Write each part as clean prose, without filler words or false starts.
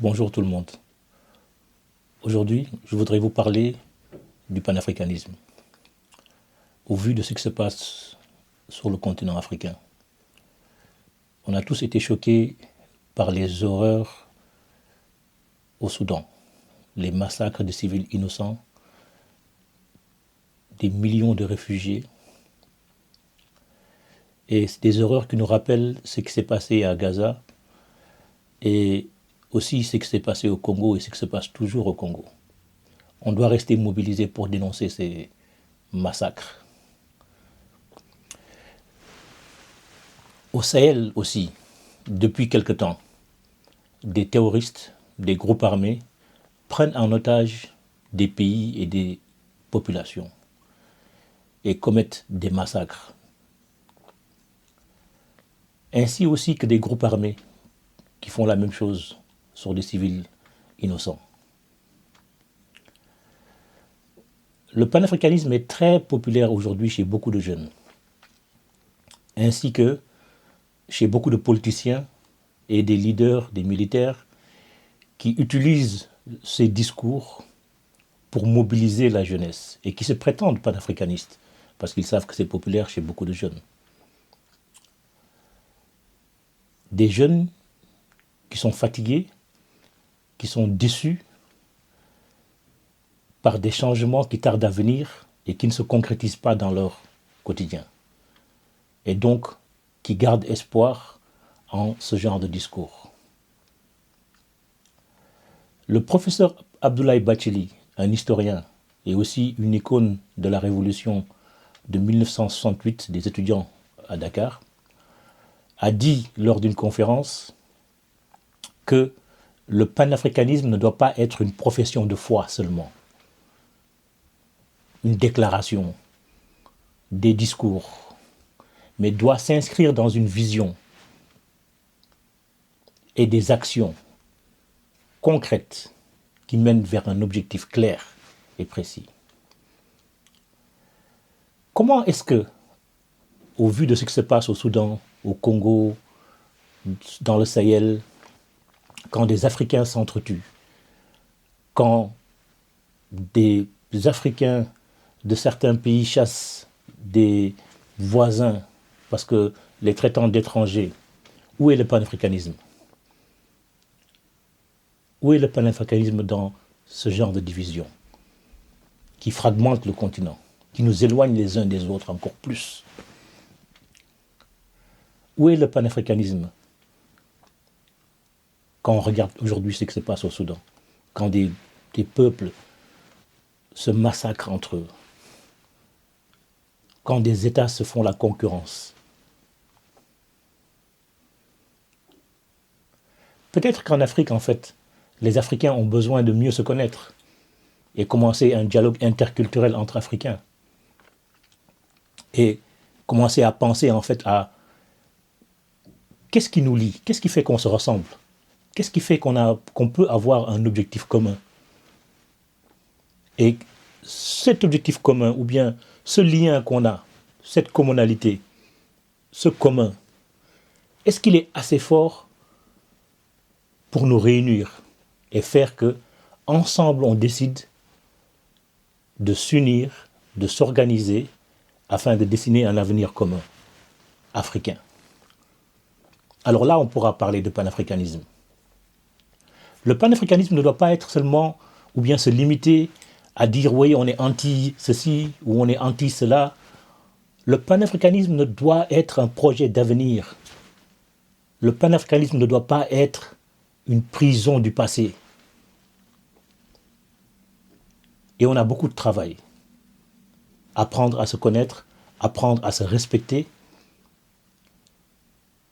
Bonjour tout le monde. Aujourd'hui, je voudrais vous parler du panafricanisme. Au vu de ce qui se passe sur le continent africain, on a tous été choqués par les horreurs au Soudan, les massacres de civils innocents, des millions de réfugiés. Et c'est des horreurs qui nous rappellent ce qui s'est passé à Gaza et aussi ce qui s'est passé au Congo et ce qui se passe toujours au Congo. On doit rester mobilisé pour dénoncer ces massacres. Au Sahel aussi, depuis quelque temps, des terroristes, des groupes armés prennent en otage des pays et des populations et commettent des massacres. Ainsi aussi que des groupes armés qui font la même chose sur des civils innocents. Le panafricanisme est très populaire aujourd'hui chez beaucoup de jeunes, ainsi que chez beaucoup de politiciens et des leaders, des militaires, qui utilisent ces discours pour mobiliser la jeunesse et qui se prétendent panafricanistes, parce qu'ils savent que c'est populaire chez beaucoup de jeunes. Des jeunes qui sont fatigués, qui sont déçus par des changements qui tardent à venir et qui ne se concrétisent pas dans leur quotidien. Et donc, qui gardent espoir en ce genre de discours. Le professeur Abdoulaye Bathily, un historien et aussi une icône de la révolution de 1968 des étudiants à Dakar, a dit lors d'une conférence que le panafricanisme ne doit pas être une profession de foi seulement, une déclaration, des discours, mais doit s'inscrire dans une vision et des actions concrètes qui mènent vers un objectif clair et précis. Comment est-ce que, au vu de ce qui se passe au Soudan, au Congo, dans le Sahel, quand des Africains s'entretuent, quand des Africains de certains pays chassent des voisins parce que les traitant d'étrangers, où est le panafricanisme? Où est le panafricanisme dans ce genre de division qui fragmente le continent, qui nous éloigne les uns des autres encore plus? Où est le panafricanisme quand on regarde aujourd'hui ce qui se passe au Soudan, quand des peuples se massacrent entre eux, quand des États se font la concurrence? Peut-être qu'en Afrique, en fait, les Africains ont besoin de mieux se connaître et commencer un dialogue interculturel entre Africains. Et commencer à penser, en fait, à qu'est-ce qui nous lie? Qu'est-ce qui fait qu'on se ressemble? Qu'est-ce qui fait qu'on peut avoir un objectif commun? Et cet objectif commun, ou bien ce lien qu'on a, cette communalité, ce commun, est-ce qu'il est assez fort pour nous réunir et faire que, ensemble, on décide de s'unir, de s'organiser afin de dessiner un avenir commun africain? Alors là, on pourra parler de panafricanisme. Le panafricanisme ne doit pas être seulement, ou bien se limiter à dire oui, on est anti ceci ou on est anti cela. Le panafricanisme ne doit être un projet d'avenir. Le panafricanisme ne doit pas être une prison du passé. Et on a beaucoup de travail. Apprendre à se connaître, apprendre à se respecter,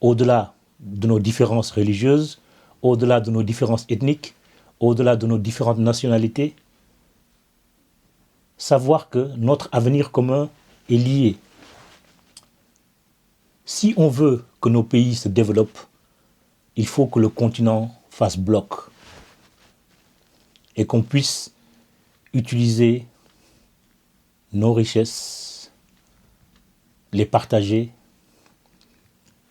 au-delà de nos différences religieuses, au-delà de nos différences ethniques, au-delà de nos différentes nationalités, savoir que notre avenir commun est lié. Si on veut que nos pays se développent, il faut que le continent fasse bloc et qu'on puisse utiliser nos richesses, les partager,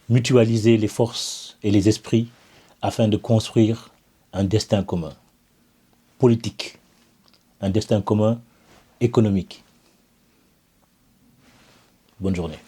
mutualiser les forces et les esprits afin de construire un destin commun politique, un destin commun économique. Bonne journée.